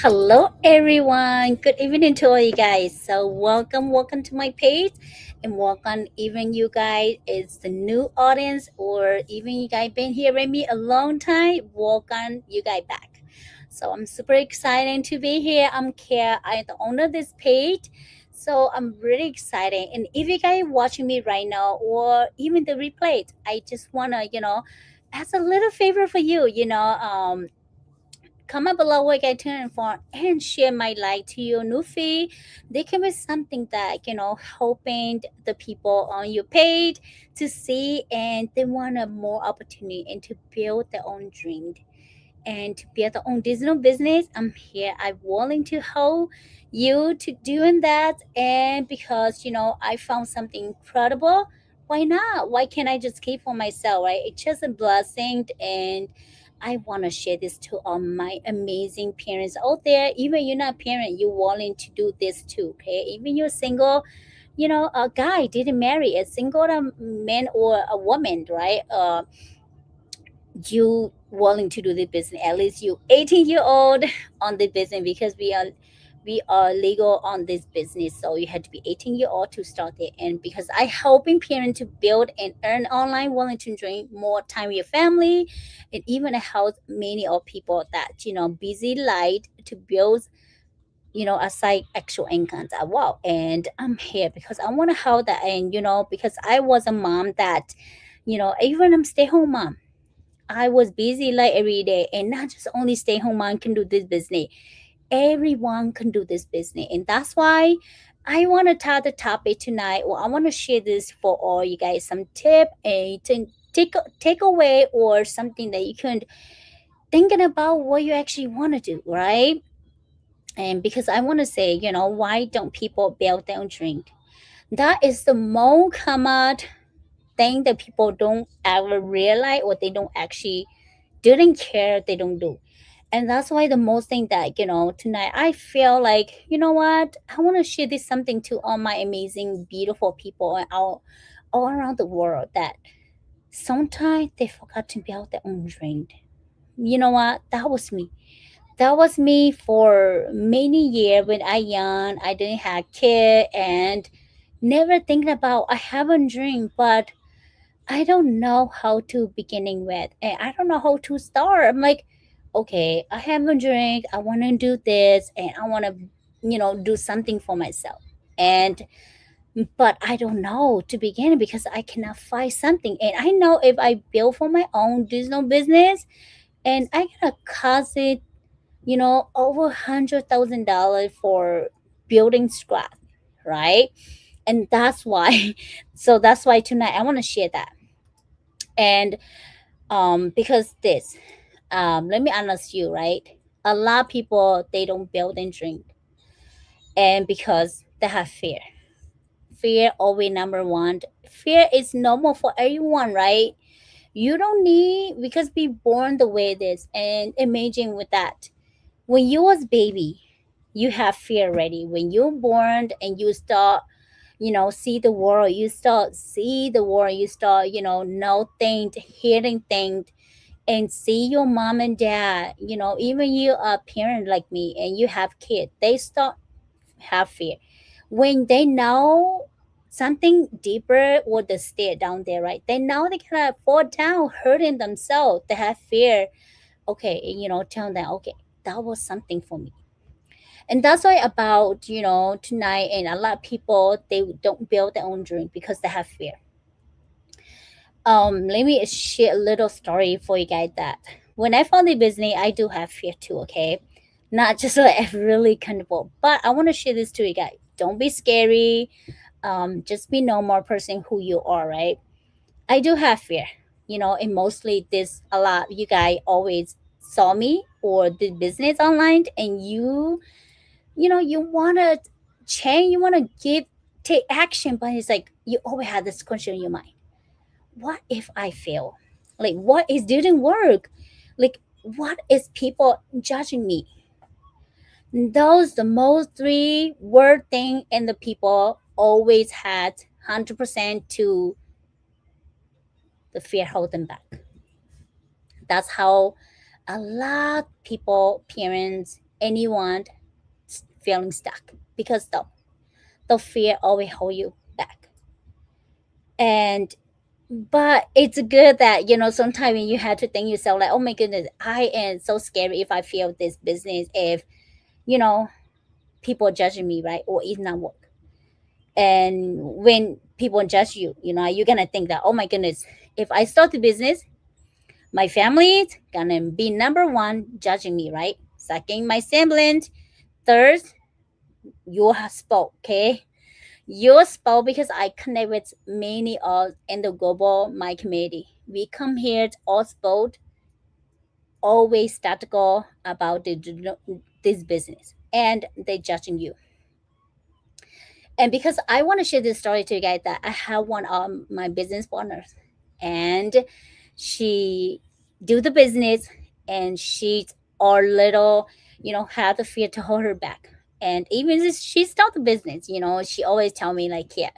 Hello, everyone. Good evening to all you guys. So, welcome to my page, and welcome even you guys is the new audience, or even you guys been hearing me a long time. Welcome you guys back. So, I'm super excited to be here. I'm Kia. I'm the owner of this page. So I'm really excited. And if you guys watching me right now, or even the replay, I just wanna, ask a little favor for you. Comment below what I turn for and share my like to your new feed. There can be something that helping the people on your page to see, and they want a more opportunity and to build their own dream and to build their own digital business. I'm here. I'm willing to help you to doing that, and because I found something incredible. Why not? Why can't I just keep for myself, right? It's just a blessing, and I want to share this to all my amazing parents out there. Even you're not a parent, you're willing to do this too, okay? Even you're single, a guy didn't marry a single man or a woman, right? You willing to do the business, at least you 18-year old on the business, because we are legal on this business, so you had to be 18-year old to start it. And because I helping parents to build and earn online, willing to drink more time with your family, and even help many of people that busy life to build a side actual income as well. And I'm here because I want to help that. And because I was a mom that even I'm stay home mom, I was busy like every day, and not just only stay home mom can do this business. Everyone can do this business, and that's why I want to talk the topic tonight. Well, I want to share this for all you guys, some tip and take away, or something that you can thinking about what you actually want to do, right? And because I want to say, why don't people build their own dream? That is the most common thing that people don't ever realize, or they don't actually didn't care, they don't do. And that's why the most thing that tonight I feel like, what, I want to share this something to all my amazing beautiful people all around the world, that sometimes they forgot to build their own dream. You know what, that was me for many years. When I young, I didn't have kid, and never thinking about I have a dream, but I don't know how to beginning with, and I don't know how to start. I'm like, okay, I have a drink, I want to do this, and I want to, do something for myself. And but I don't know to begin, because I cannot find something. And I know if I build for my own digital business, and I gotta cost it, over $100,000 for building scratch, right? And that's why, so that's why tonight I want to share that. And because this, let me honest you, right? A lot of people, they don't build and drink, and because they have fear always number one. Fear is normal for everyone, right? You don't need, because be born the way it is. And imagine with that, when you was baby, you have fear already. When you're born and you start see the world, you start know things, hearing things, and see your mom and dad, even you a parent like me and you have kids, they start have fear when they know something deeper would stay down there, right? They know they cannot fall down hurting themselves, they have fear. Okay, tell them, okay, that was something for me. And that's why about tonight, and a lot of people, they don't build their own dream because they have fear. Let me share a little story for you guys, that when I found the business, I do have fear too, okay? Not just like really comfortable, but I want to share this to you guys. Don't be scary. Just be normal person who you are, right? I do have fear, and mostly this, a lot you guys always saw me or the business online, and you want to change, you want to give take action, but it's like you always have this question in your mind: what if I fail? Like, what is didn't work? Like, what is people judging me? Those the most three word thing, and the people always had 100% to the fear hold them back. That's how a lot people, parents, anyone feeling stuck, because the fear always hold you back. And but it's good that sometimes you have to think yourself like, oh my goodness, I am so scared if I fail this business, if you know people judging me, right, or it's not work. And when people judge you, you're gonna think that, oh my goodness, if I start the business, my family is gonna be number one judging me, right? Second, my siblings. Third, your spouse, okay? Your spouse, because I connect with many of in the global my community. We come here all spoke, always skeptical about this business, and they judging you. And because I want to share this story to you guys, that I have one of my business partners, and she do the business, and she's a little, have the fear to hold her back. And even if she start the business, she always tell me like, yeah,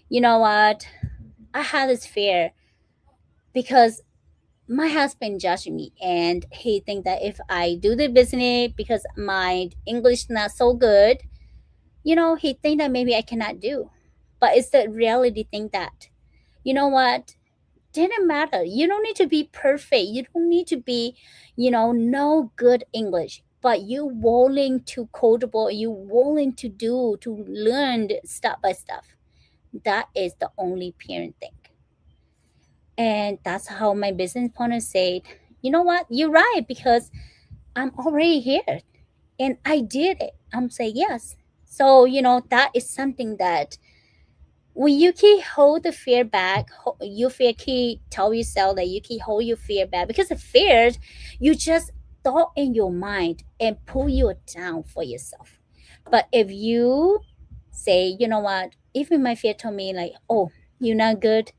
you know what, I had this fear because my husband judged me, and he think that if I do the business, because my English not so good, he think that maybe I cannot do. But it's the reality thing that, you know what, didn't matter. You don't need to be perfect. You don't need to be, no good English. But you willing to codable, you willing to do, to learn step by step. That is the only parent thing. And that's how my business partner said, you know what, you're right, because I'm already here and I did it. I'm saying yes. So, that is something that when you can hold the fear back, you fear can tell yourself that you can hold your fear back, because the fears you just thought in your mind and pull you down for yourself. But if you say, you know what, even my fear told me like, oh, you're not good,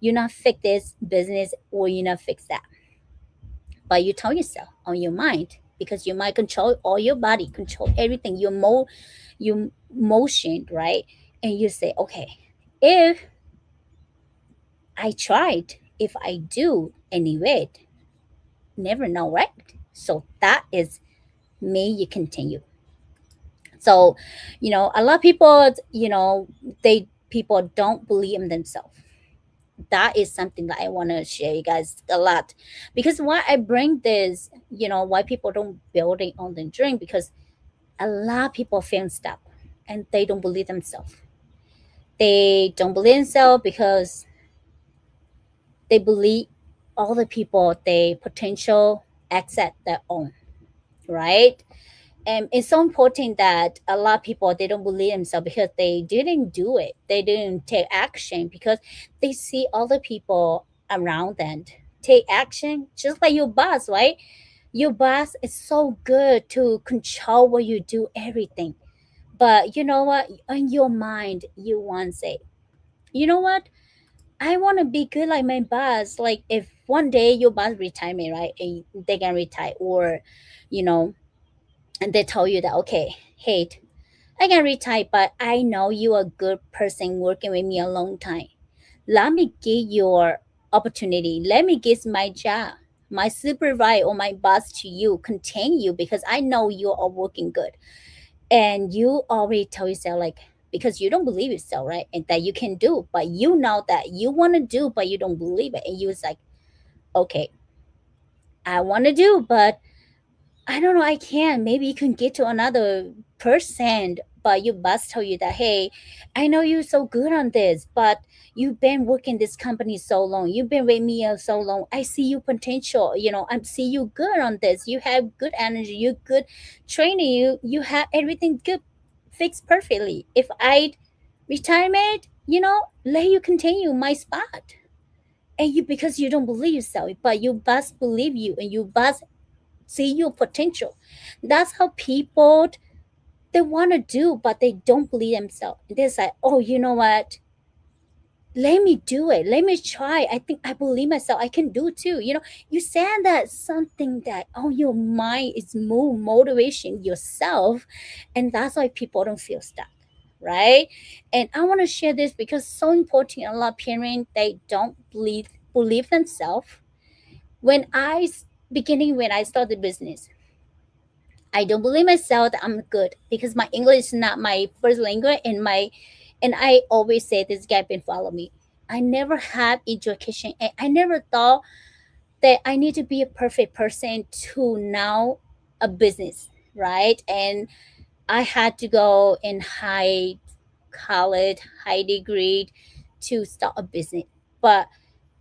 you're not fix this business, or you're not fix that. But you tell yourself on your mind, because your mind control all your body, control everything, your motion, right? And you say, okay, if I tried, if I do anyway, never know, right? So that is me, you continue. So, a lot of people, they people don't believe in themselves. That is something that I want to share you guys a lot, because why I bring this, why people don't building on the dream, because a lot of people feel stuck and they don't believe themselves. They don't believe themselves because they believe all the people they potential accept their own, right? And it's so important that a lot of people they don't believe themselves because they didn't do it, they didn't take action, because they see other people around them take action, just like your boss, right? Your boss is so good to control what you do, everything. But you know what, in your mind you want to say, you know what, I want to be good like my boss. Like if one day your boss retire me, right, and they can retire, or you know and they tell you that, okay, hey, I can retire, but I know you a good person working with me a long time. Let me give your opportunity. Let me give my job, my supervisor or my boss to you, continue, because I know you are working good. And you already tell yourself like, because you don't believe yourself, right? And that you can do, but you know that you want to do, but you don't believe it. And you was like, okay, I want to do, but I don't know, I can. Maybe you can get to another person, but your boss tell you that, hey, I know you're so good on this, but you've been working this company so long. You've been with me so long. I see you potential. I see you good on this. You have good energy. You good training. You have everything good, fixed perfectly. If I retirement, let you continue my spot. And you, because you don't believe yourself, but your boss believe you, and your boss see your potential. That's how people they want to do, but they don't believe themselves. They're like, oh, you know what? Let me do it. Let me try. I think I believe myself. I can do too. You said that something that on your mind is more motivation yourself, and that's why people don't feel stuck, right? And I want to share this because so important. A lot of parents they don't believe themselves. When I beginning when I started business, I don't believe myself that I'm good because my English is not my first language, and I always say this guy been follow me. I never had education, and I never thought that I need to be a perfect person to now a business, right? And I had to go in high college, high degree to start a business. But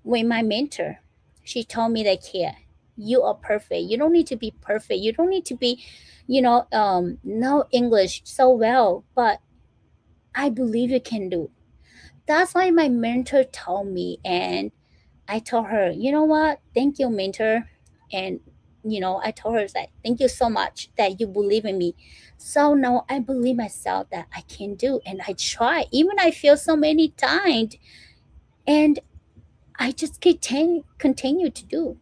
when my mentor, she told me that, yeah, you are perfect. You don't need to be perfect. You don't need to be, know English so well, but I believe you can do. That's why my mentor told me, and I told her, you know what? Thank you, mentor. And I told her that thank you so much that you believe in me. So now I believe myself that I can do, and I try. Even I feel so many times, and I just continue to do.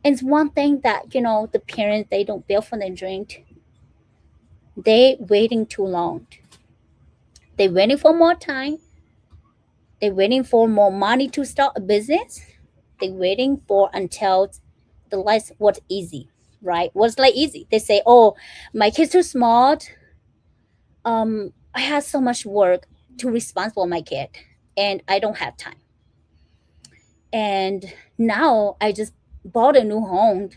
And it's one thing that the parents they don't build for their dream. They waiting too long. They waiting for more time. They waiting for more money to start a business. They waiting for until the life was easy, right? Was like easy. They say, "Oh, my kids too smart. I have so much work to responsible my kid, and I don't have time." And now I just bought a new home.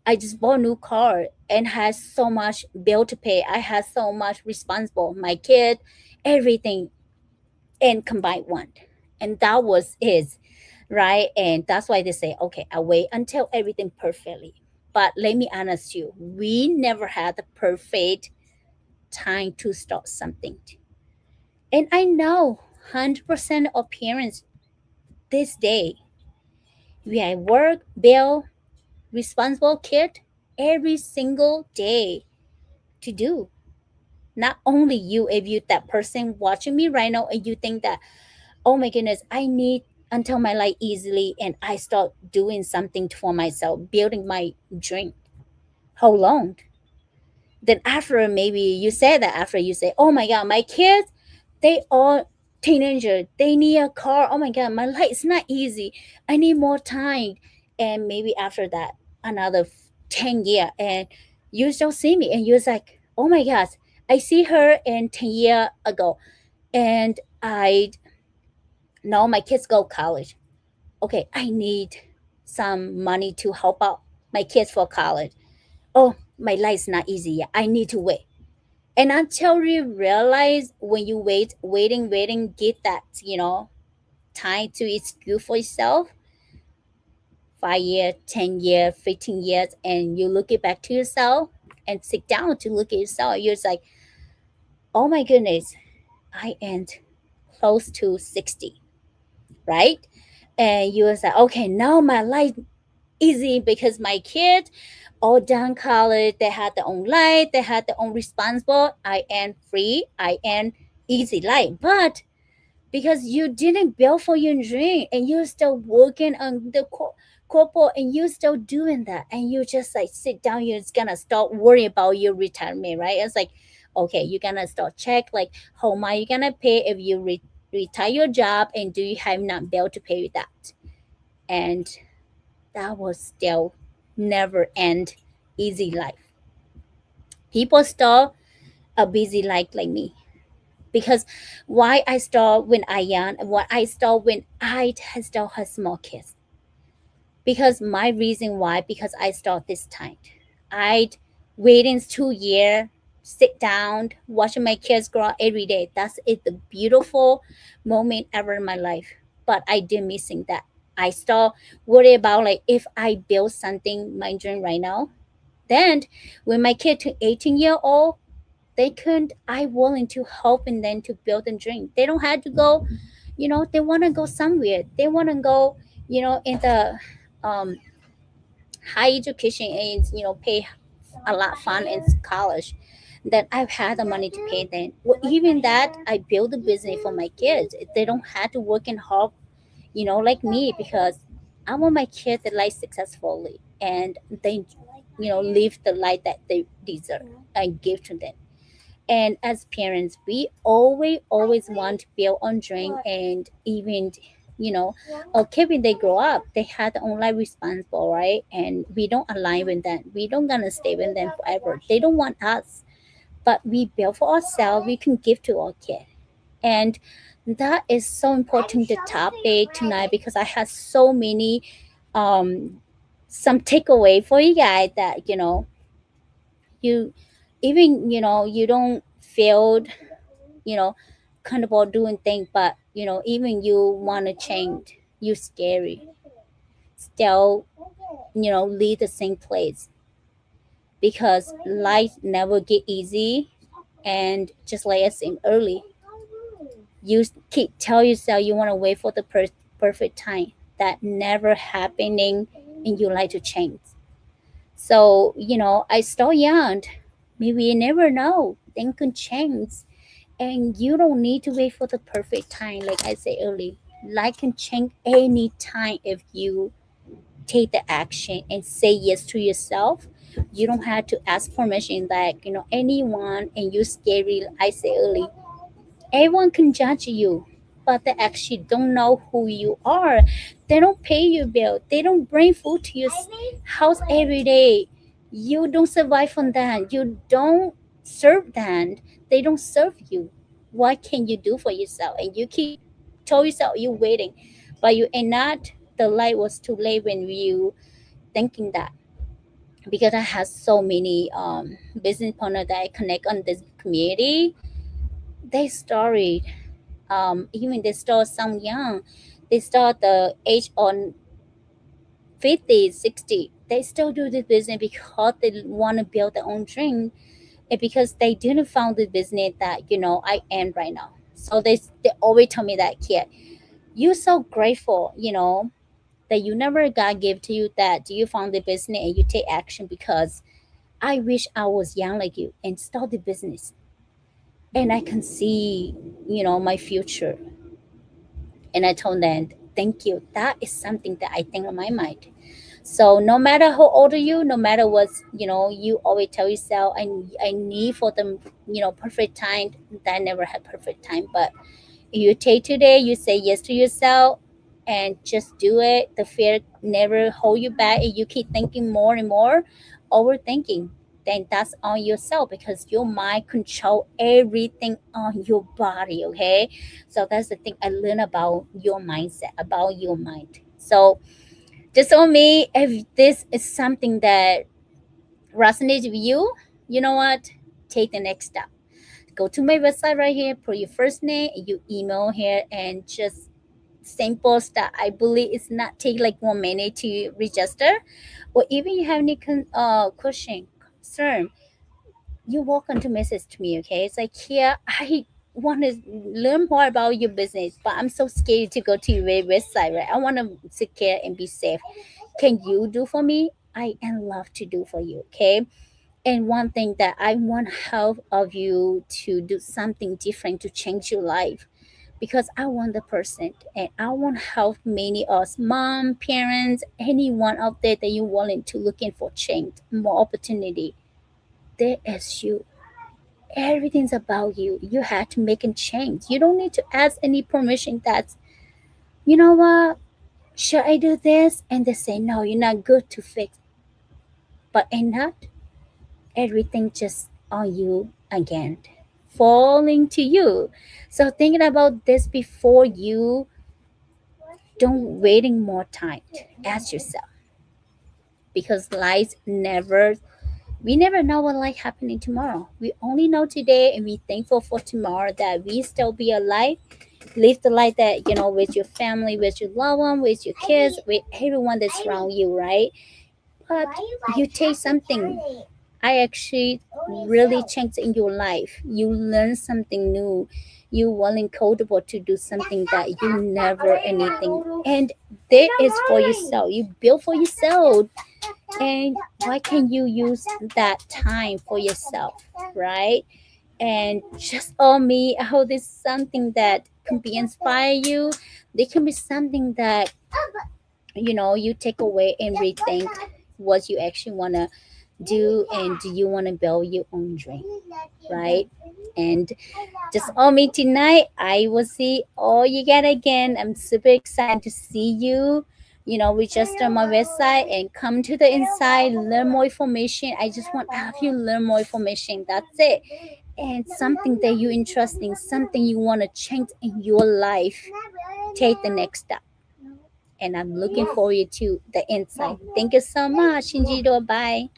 I just bought a new car and has so much bill to pay. I have so much responsible my kid, everything, and combined one, and that was his, right? And that's why they say, okay, I wait until everything perfectly. But let me honest you, we never had the perfect time to start something. And I know 100% of parents this day, we have work, bill, responsible kid every single day to do. Not only you, if you that person watching me right now and you think that, oh my goodness, I need until my life easily and I start doing something for myself, building my dream. How long? Then after maybe you say that after you say, oh my god, my kids, they are teenager, they need a car. Oh my god, my life is not easy. I need more time. And maybe after that, another 10 year, and you still see me and you're like, oh my gosh, I see her in 10 year ago, and I know my kids go college. Okay, I need some money to help out my kids for college. Oh, my life's not easy yet. I need to wait. And until you realize when you waiting, get that, time to it's good for yourself, 5 year, 10 year, 15 years, and you look it back to yourself and sit down to look at yourself, you're just like, oh my goodness, I am close to 60, right? And you was like, okay, now my life easy because my kids all done college, they had their own life, they had their own responsible. I am free, I am easy life. But because you didn't build for your dream and you're still working on the corporate and you're still doing that and you just like sit down, you're just gonna start worrying about your retirement, right? It's like, okay, you're gonna start check like how much you gonna pay if you retire your job, and do you have not bill to pay with that? And that was still never end easy life. People start a busy life like me because why I start when I young and what I start when I still have small kids. Because my reason why, because I start this time. I'd waiting 2 year, sit down, watching my kids grow up every day. That's it, the beautiful moment ever in my life. But I did missing that. I start worry about like if I build something my dream right now. Then when my kid to 18-year old, they couldn't I willing to help and then to build a dream. They don't have to go, they wanna go somewhere. They wanna go, in the um high education and pay a lot fun in college, that I've had the money to pay them. Well, even that I build a business for my kids. They don't have to work and hard, like me, because I want my kids to life successfully and they, live the life that they deserve. I give to them. And as parents, we always want to build on dream, and even you know, okay, when they grow up, they had their own life responsible, right? And we don't align with them. We don't gonna stay with them forever. They don't want us, but we build for ourselves. We can give to our kid, and that is so important, the topic tonight, because I have so many um some takeaway for you guys, that you, even you don't feel, you know comfortable doing things, but even you want to change, you scary, still leave the same place, because life never get easy. And just like I said early, you keep tell yourself you want to wait for the perfect time, that never happening, and you like to change. So I still young, maybe you never know, things can change, and you don't need to wait for the perfect time. Like I said earlier, life can change any time if you take the action and say yes to yourself. You don't have to ask permission, like anyone, and you scary. I say early, everyone can judge you, but they actually don't know who you are. They don't pay your bill. They don't bring food to your house every day. You don't survive on that. You don't serve them. They don't serve you. What can you do for yourself? And you keep tell yourself you're waiting, but you ain't not. The light was too late when you thinking that. Because I have so many business partners that I connect on this community. They started even they start some young, they start the age on 50, 60. They still do this business because they want to build their own dream, and because they didn't found the business that I am right now. So they always tell me that, kid, you're so grateful, that you never got give to you, that you found the business and you take action, because I wish I was young like you and start the business, and I can see my future. And I told them, thank you. That is something that I think on my mind. So no matter how old are you, no matter what, you always tell yourself, I need for them, perfect time. That never had perfect time. But you take today, you say yes to yourself, and just do it. The fear never hold you back, and you keep thinking more and more, overthinking. Then that's on yourself, because your mind control everything on your body. Okay, so that's the thing I learned about your mindset, about your mind. So just on me, if this is something that resonates with you, you know what? Take the next step. Go to my website right here, put your first name, your email here, and just simple stuff. I believe it's not take like 1 minute to register. Or even you have any question, concern, you're welcome to message to me. Okay, it's like, here I want to learn more about your business, but I'm so scared to go to your website. Right, I want to take care and be safe. Can you do for me? I am love to do for you. Okay, and one thing that I want help of you to do something different to change your life, because I want the person, and I want help many of us, mom, parents, anyone out there that you willing to looking for change, more opportunity. There is you. Everything's about you. You have to make a change. You don't need to ask any permission. That's, you know what? Should I do this? And they say no, you're not good to fix. But ain't not everything just on you again, falling to you. So thinking about this before you don't waiting more time. Ask yourself, because life never, we never know what life happening tomorrow. We only know today, and we thankful for tomorrow that we still be alive. Live the life that with your family, with your loved one, with your kids, with everyone that's around you, right? But you take something. I actually really changed in your life. You learn something new. You willing comfortable to do something that you never anything. And that is for yourself. You build for yourself. And why can't you use that time for yourself, right? And just on me, how this something that can be inspire you. They can be something that you take away and rethink what you actually wanna do, and do you want to build your own dream, right? And just all me tonight. I will see all you get again. I'm super excited to see you. Register on my website and come to the inside, learn more information. I just want to have you learn more information. That's it. And something that you interesting, something you want to change in your life, take the next step. And I'm looking forward to the insight. Thank you so much, Shinjiro. Bye.